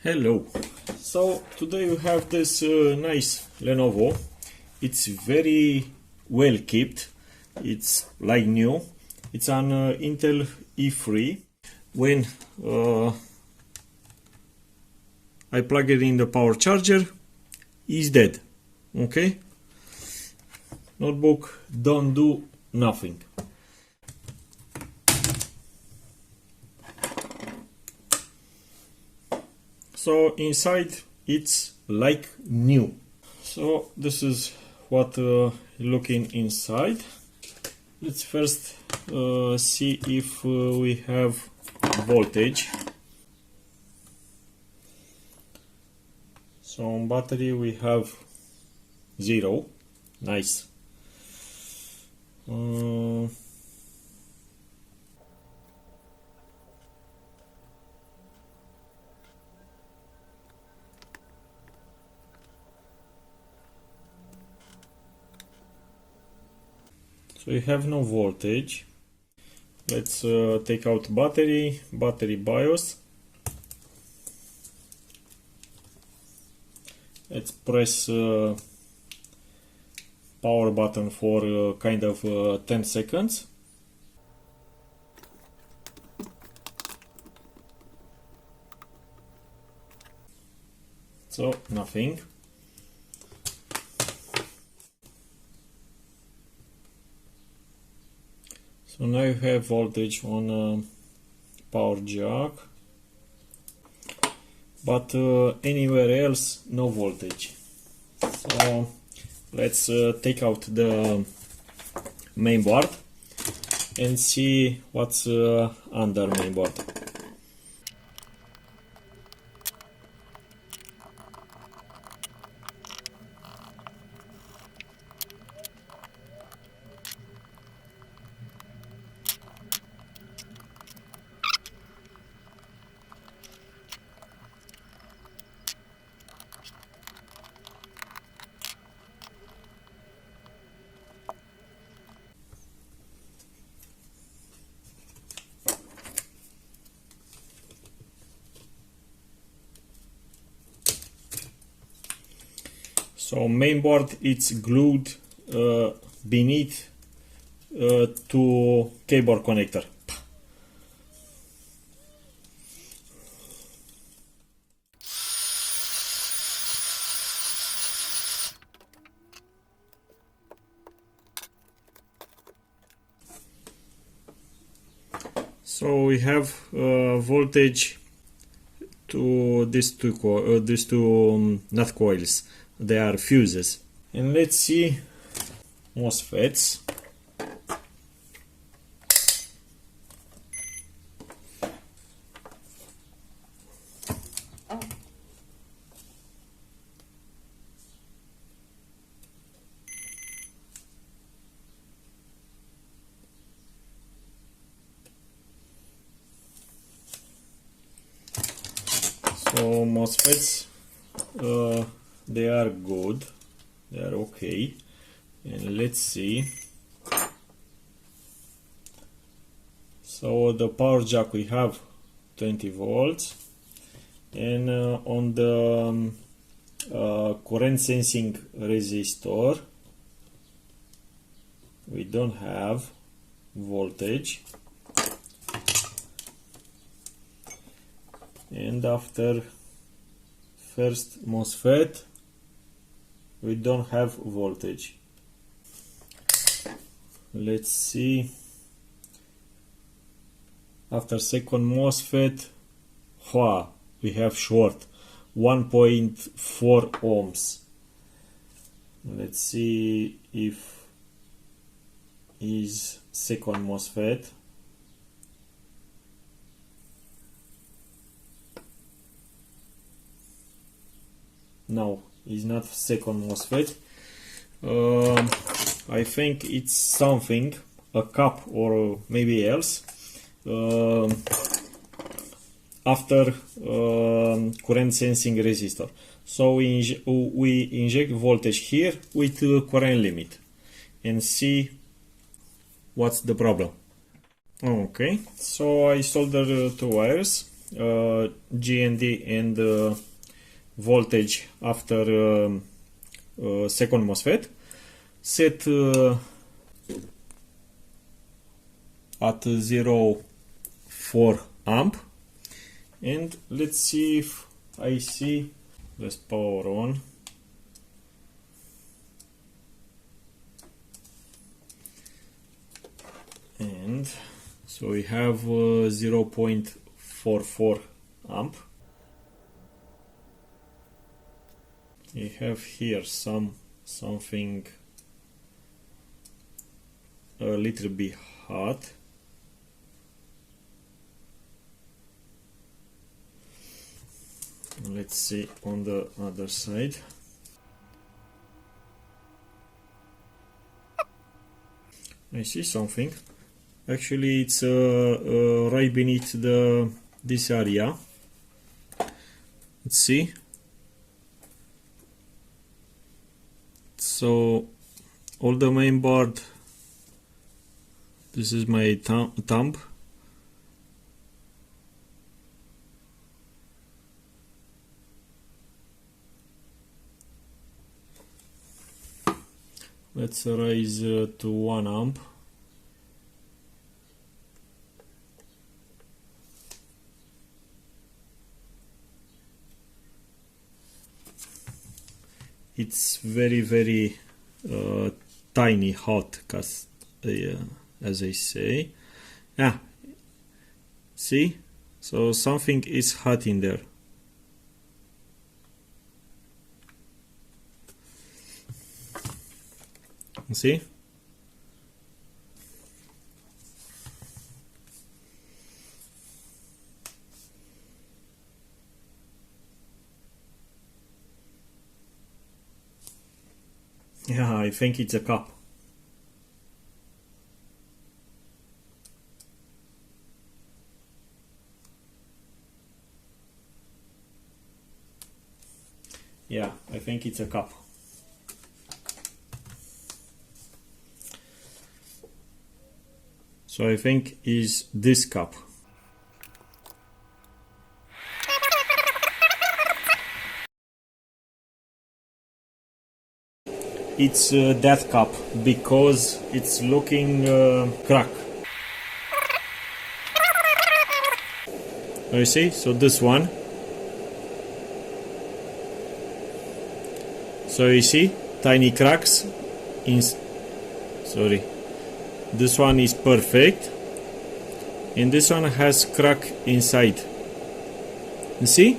Hello. So today we have this nice Lenovo. It's very well kept. It's like new. It's an Intel E3. When I plug it in the power charger, it's dead. Okay? Notebook don't do nothing. So inside it's like new. So this is what looking inside. Let's first see if we have voltage. So on battery we have 0. Nice. So we have no voltage. Let's take out battery BIOS. Let's press power button for kind of 10 seconds. So nothing. So now you have voltage on power jack, but anywhere else no voltage. So let's take out the main board and see what's under main board. So mainboard it's glued beneath to keyboard connector. So we have voltage to these two not coils. They are fuses. And let's see MOSFETs. So MOSFETs, they are good, they are okay. And let's see. So the power jack we have 20 volts, and on the current sensing resistor we don't have voltage. And after first MOSFET we don't have voltage. Let's see. After second MOSFET, we have short 1.4 ohms. Let's see if is second MOSFET. No, it's not second MOSFET. I think it's something, a cap or maybe else. After current sensing resistor. So we inject voltage here with current limit and see what's the problem. Okay, so I soldered two wires GND and voltage after second MOSFET, set at 0.4 amp, and let's see if I see. Let's power on. And so we have 0.44 amp. We have here something a little bit hot. Let's see on the other side. I see something. Actually, it's right beneath this area. Let's see. So all the main board. This is my thumb. Let's raise to 1 amp. It's very tiny hot, as I say. Yeah, see, so something is hot in there. See? Yeah, I think it's a cup. Yeah, I think it's a cup. So I think is this cup. It's that cup because it's looking crack. You see? So this one. So you see tiny cracks in. Sorry. This one is perfect, and this one has crack inside. You see?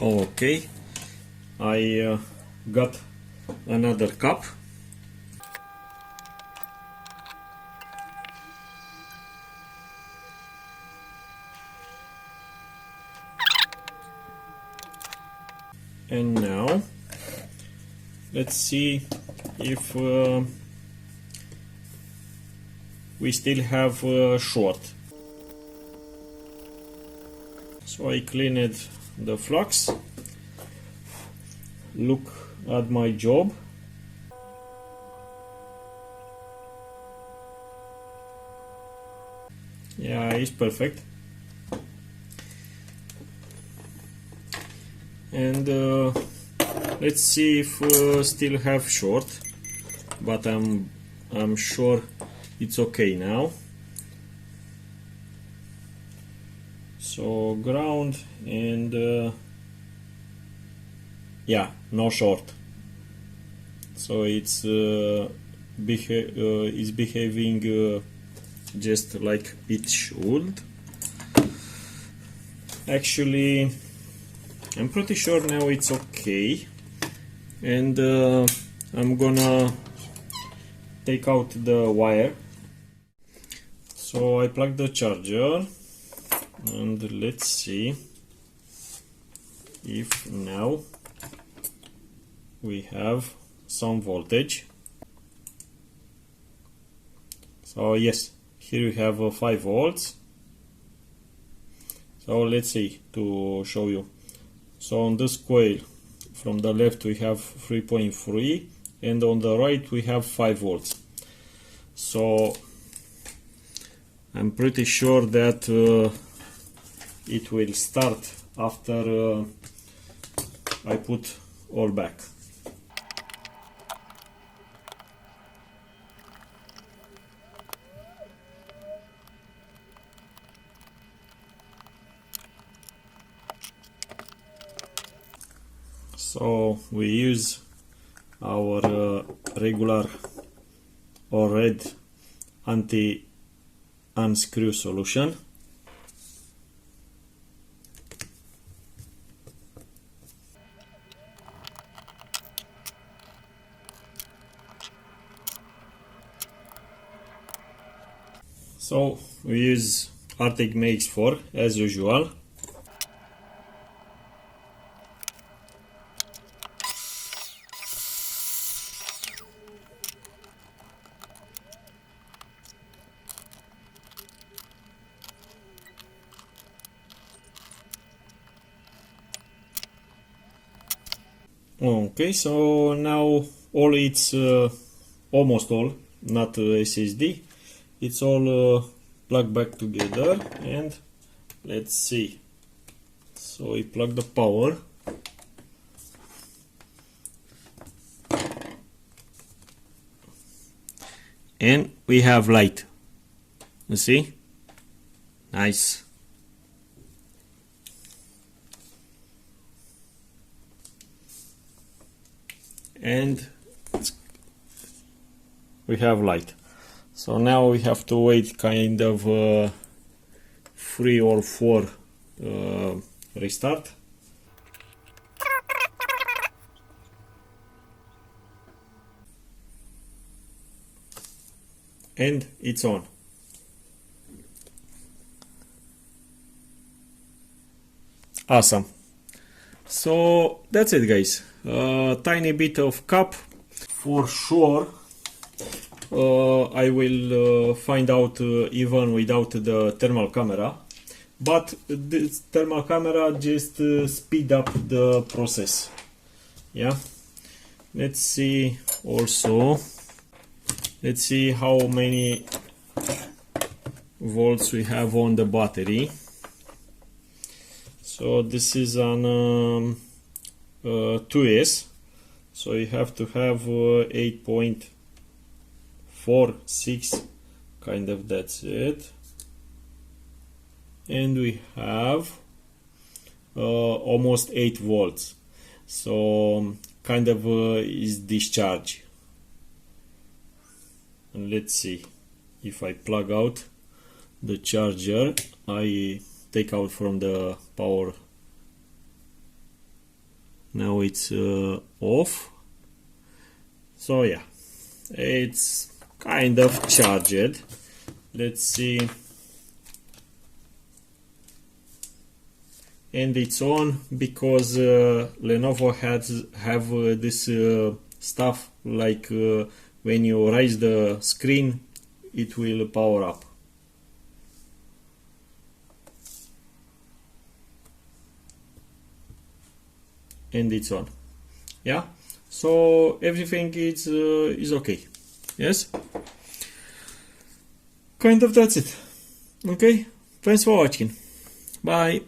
Okay, I got another cup. And now let's see if we still have short. So I cleaned the flux. Look at my job. Yeah, it's perfect. And let's see if still have short, but I'm sure it's okay now. So ground and yeah, no short. So it's behaving just like it should. Actually, I'm pretty sure now it's okay, and I'm gonna take out the wire. So I plug the charger, and let's see if now we have some voltage. So yes, here we have 5 volts. So let's see to show you. So on this coil from the left we have 3.3 and on the right we have 5 volts. So I'm pretty sure that it will start after I put all back. So we use our regular or red anti-unscrew solution. So we use Arctic MX4 as usual. Okay, so now all it's almost all, not SSD, it's all plugged back together, and let's see. So we plug the power, and we have light. You see? Nice. And we have light. So now we have to wait kind of 3 or 4 restart. And it's on. Awesome. So that's it, guys. Tiny bit of cap. For sure I will find out even without the thermal camera, but this thermal camera just speed up the process. Yeah, let's see also, let's see how many volts we have on the battery. So this is an 2S, so you have to have 8.46, kind of, that's it. And we have almost 8 volts, so kind of is discharge. And let's see, if I plug out the charger, I take out from the power. Now it's off. So yeah, it's kind of charged. Let's see. And it's on because Lenovo have this stuff like when you raise the screen, it will power up. And it's on. Yeah, so everything is okay. Yes, kind of, that's it. Okay, thanks for watching. Bye.